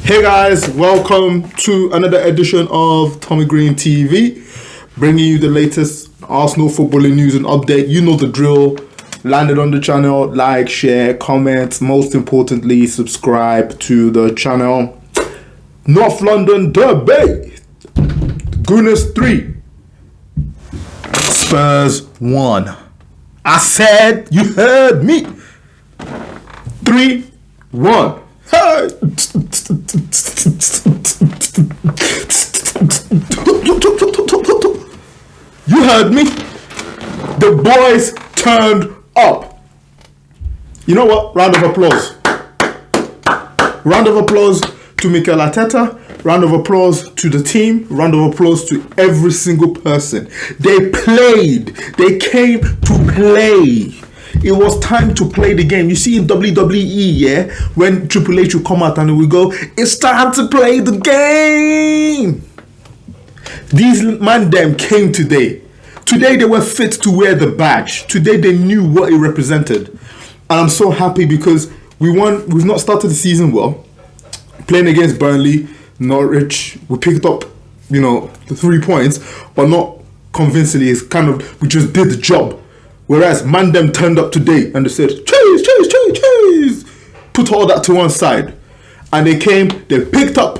Hey guys, welcome to another edition of Tommy Green TV, bringing you the latest Arsenal footballing news and update. You know the drill. Landed on the channel, like, share, comment, most importantly, subscribe to the channel. North London Derby, Gunners 3, Spurs 1. I said, you heard me. 3-1. Hey. You heard me. The boys turned up. You know what? Round of applause. Round of applause to Mikel Arteta. Round of applause to the team. Round of applause to every single person. They played. They came to play. It was time to play the game. You see in WWE, yeah, when Triple H will come out and we go, it's time to play the game. These man them came today. Today they were fit to wear the badge. Today they knew what it represented. And I'm so happy because we won. We've not started the season well. Playing against Burnley, Norwich, we picked up, the 3 points, but not convincingly. It's kind of, we just did the job. Whereas Mandem turned up today and they said, chase. Put all that to one side. And they came, they picked up.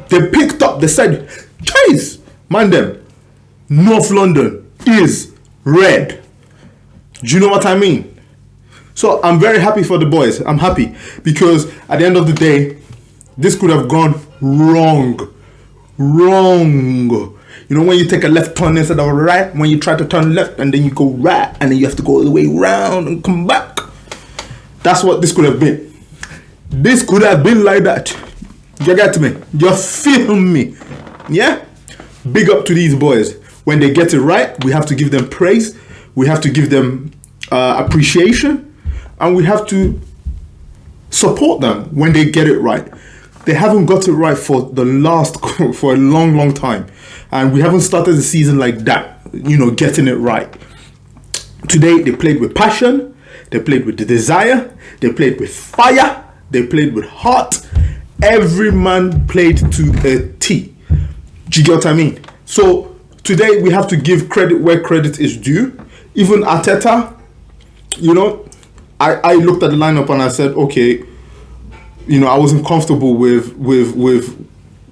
They said, chase, Mandem. North London is red. Do you know what I mean? So I'm very happy for the boys. I'm happy because at the end of the day, this could have gone wrong. You know when you take a left turn instead of a right, when you try to turn left and then you go right and then you have to go all the way round and come back. That's what this could have been. This could have been like that. You get me? You feel me? Yeah? Big up to these boys. When they get it right, we have to give them praise. We have to give them appreciation. And we have to support them when they get it right. They haven't got it right for a long time. And we haven't started the season like that, getting it right. Today, they played with passion. They played with the desire. They played with fire. They played with heart. Every man played to a T. Do you get what I mean? So, today, we have to give credit where credit is due. Even Arteta, I looked at the lineup and I said, okay, I wasn't comfortable with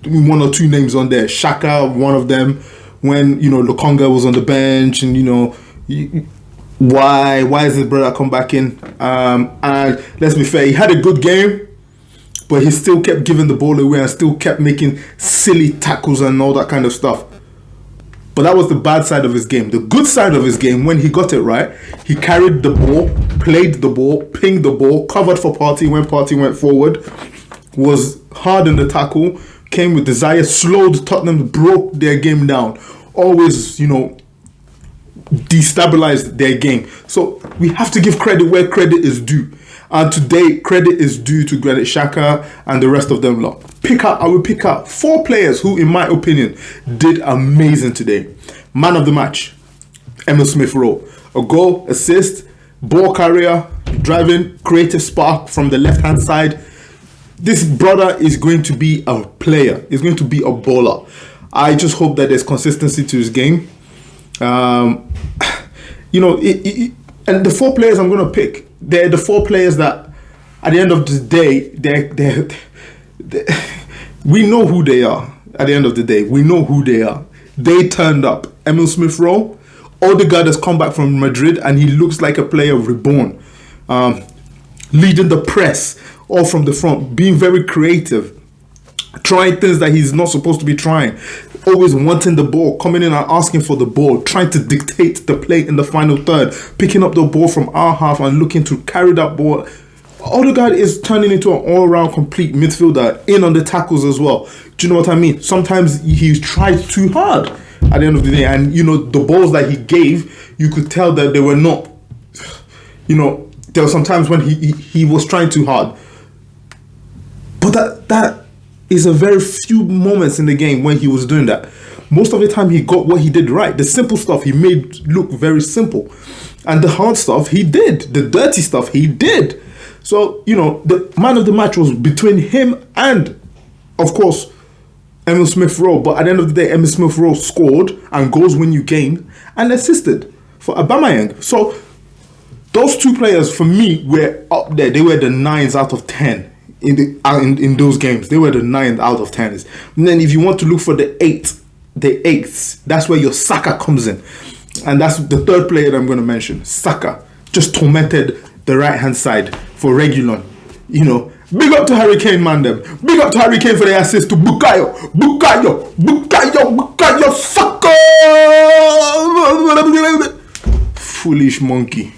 one or two names on there. Xhaka, one of them, when, Lokonga was on the bench and, why is his brother come back in? And let's be fair, he had a good game, but he still kept giving the ball away and still kept making silly tackles and all that kind of stuff. But that was the bad side of his game. The good side of his game, when he got it right, he carried the ball, played the ball, pinged the ball, covered for Partey when Partey went forward, was hard in the tackle, came with desire, slowed Tottenham, broke their game down, always, destabilized their game. So we have to give credit where credit is due. And today, credit is due to Granit Xhaka and the rest of them lot. I will pick out 4 players who, in my opinion, did amazing today. Man of the match, Emil Smith-Rowe. A goal, assist, ball carrier, driving, creative spark from the left-hand side. This brother is going to be a player. He's going to be a baller. I just hope that there's consistency to his game. And the 4 players I'm going to pick, they're the 4 players that, at the end of the day, we know who they are. At the end of the day, we know who they are. They turned up. Emil Smith-Rowe, Odegaard has come back from Madrid and he looks like a player reborn. Leading the press, all from the front, being very creative, trying things that he's not supposed to be trying, always wanting the ball, coming in and asking for the ball, trying to dictate the play in the final third, picking up the ball from our half and looking to carry that ball. Odegaard is turning into an all-round complete midfielder, in on the tackles as well. Do you know what I mean? Sometimes he tried too hard at the end of the day, and the balls that he gave, you could tell that they were not, there were some times when he was trying too hard. But that is a very few moments in the game when he was doing that. Most of the time he got what he did right. The simple stuff he made look very simple. And the hard stuff he did. The dirty stuff he did. So, the man of the match was between him and, of course, Emil Smith Rowe. But at the end of the day, Emil Smith Rowe scored, and goals win you game, and assisted for Aubameyang. So those two players for me were up there. They were the 9s out of 10 in those games. They were the 9 out of 10s. And then if you want to look for the 8s, that's where your Saka comes in. And that's the third player that I'm going to mention. Saka just tormented the right hand side for Reguilon. Big up to Harry Kane, man. Big up to Harry Kane for the assist to Bukayo, Saka. Foolish monkey.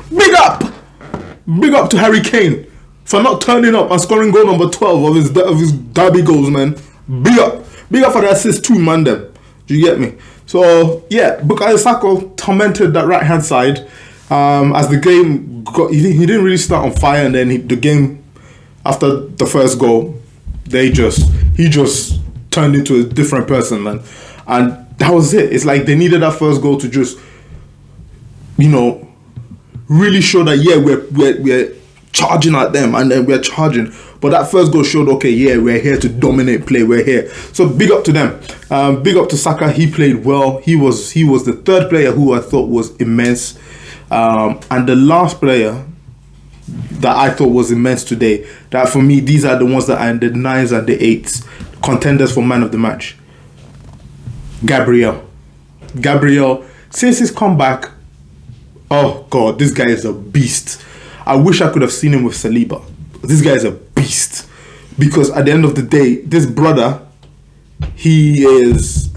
Big up to Harry Kane for not turning up and scoring goal number 12 of his derby goals, man. Big up for the assist too, man. Do you get me? So yeah, Bukayo Saka tormented that right hand side. As the game got, he didn't really start on fire, and then the game after the first goal, he just turned into a different person, man. And that was it. It's like they needed that first goal to just, really show that we're charging at them, and then we're charging. But that first goal showed, okay, yeah, we're here to dominate play. We're here. So big up to them. Big up to Saka. He played well. He was the third player who I thought was immense. And the last player that I thought was immense today, that for me, these are the ones that are the 9s and the 8s, contenders for man of the match. Gabriel, since his comeback, oh God, this guy is a beast. I wish I could have seen him with Saliba. This guy is a beast. Because at the end of the day, this brother, he is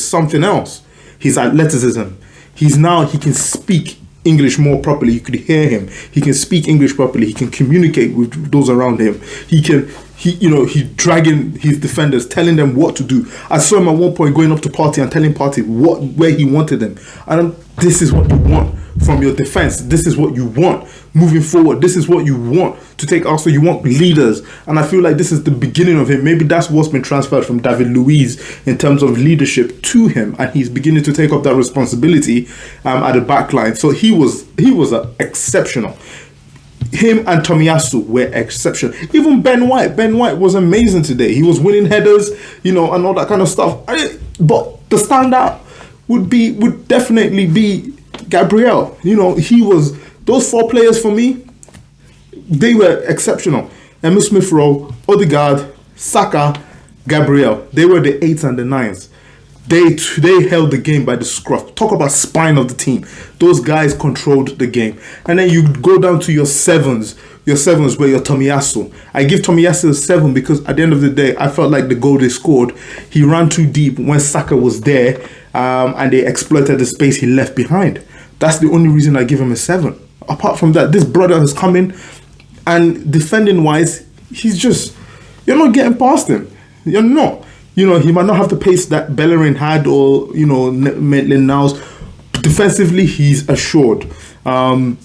something else. His athleticism. He can speak English more properly. You could hear him. He can speak English properly. He can communicate with those around him. He's dragging his defenders, telling them what to do. I saw him at one point going up to Partey and telling Partey where he wanted them. And this is what you want from your defense. This is what you want moving forward. This is what you want to take Arsenal. You want leaders. And I feel like this is the beginning of him. Maybe that's what's been transferred from David Luiz in terms of leadership to him. And he's beginning to take up that responsibility at the back line. So he was exceptional. Him and Tomiyasu were exceptional. Even Ben White was amazing today. He was winning headers, and all that kind of stuff. But the standout would definitely be Gabriel. Those 4 players for me, they were exceptional. Emil Smith Rowe, Odegaard, Saka, Gabriel. They were the 8s and the 9s. They held the game by the scruff. Talk about spine of the team. Those guys controlled the game. And then you go down to your 7s. Your 7s were your Tomiyasu. I give Tomiyasu a 7 because at the end of the day, I felt like the goal they scored, he ran too deep when Saka was there, and they exploited the space he left behind. That's the only reason I give him a 7. Apart from that, this brother has come in, and defending wise, you're not getting past him. You're not. He might not have the pace that Bellerin had or, Maitland-Niles. Defensively, he's assured. And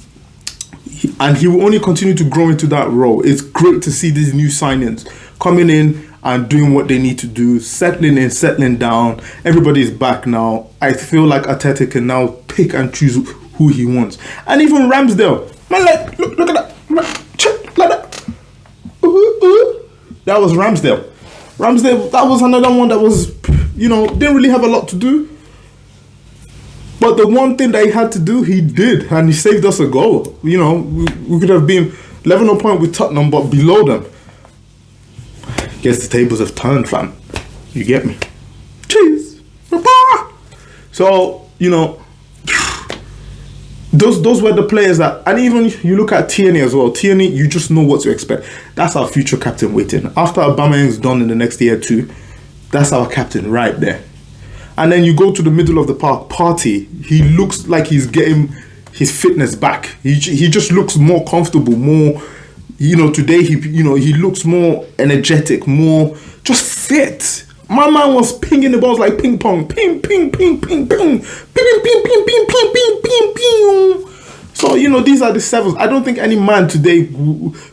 he will only continue to grow into that role. It's great to see these new signings coming in and doing what they need to do, settling in, settling down. Everybody's back now. I feel like Arteta can now pick and choose who he wants. And even Ramsdale. Man, look at that. Check, like that. That was Ramsdale. That was another one that was, didn't really have a lot to do. But the one thing that he had to do, he did. And he saved us a goal. We could have been level on point with Tottenham, but below them. Guess the tables have turned, fam. You get me? Cheese. So, those were the players that, and even you look at Tierney as well. Tierney, you just know what to expect. That's our future captain waiting. After Aubameyang's done in the next year or two, that's our captain right there. And then you go to the middle of the park, Partey. He looks like he's getting his fitness back. He just looks more comfortable, more, today he looks more energetic, more just fit. My man was pinging the balls like ping pong. Ping, ping, ping, ping, ping. Ping, ping, ping, ping, ping, ping, ping, ping, ping. So, these are the 7s. I don't think any man today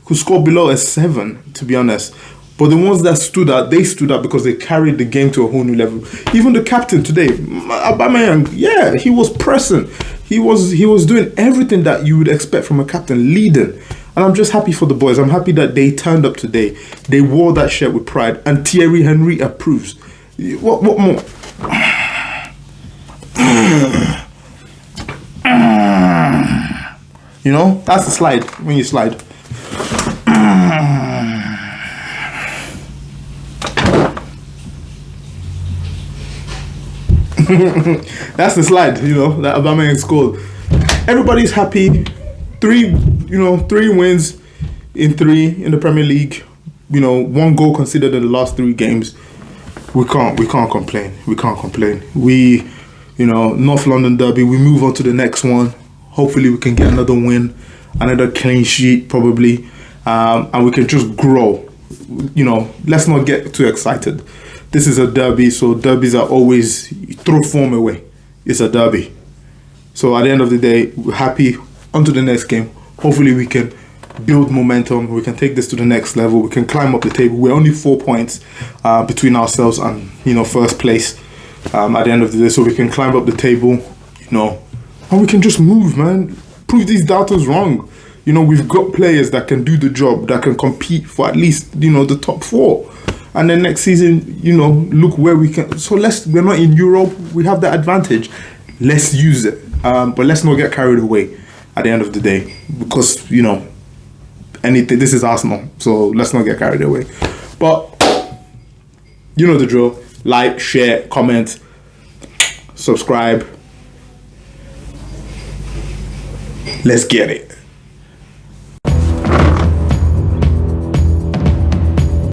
could score below a 7, to be honest. But the ones that stood out, they stood out because they carried the game to a whole new level. Even the captain today, Aubameyang, yeah, he was pressing. He was doing everything that you would expect from a captain, leading. And I'm just happy for the boys. I'm happy that they turned up today. They wore that shirt with pride. And Thierry Henry approves. What more? You know, that's the slide, when you slide. That's the slide, you know, that Aubameyang scored. Everybody's happy. 3 wins in 3 in the Premier League. You know, 1 goal conceded in the last 3 games. We can't complain. We can't complain. We, North London derby, we move on to the next one. Hopefully we can get another win, another clean sheet probably, and we can just grow. Let's not get too excited. This is a derby, so derbies are always, throw form away. It's a derby. So at the end of the day, we're happy. On to the next game. Hopefully we can build momentum. We can take this to the next level. We can climb up the table. We're only 4 points between ourselves and, first place at the end of the day. So we can climb up the table, and we can just move, man. Prove these doubters wrong. We've got players that can do the job, that can compete for at least, the top 4. And then next season, look where we can. So we're not in Europe. We have that advantage. Let's use it. But let's not get carried away at the end of the day. Because, this is Arsenal. So let's not get carried away. But, you know the drill. Like, share, comment, subscribe. Let's get it.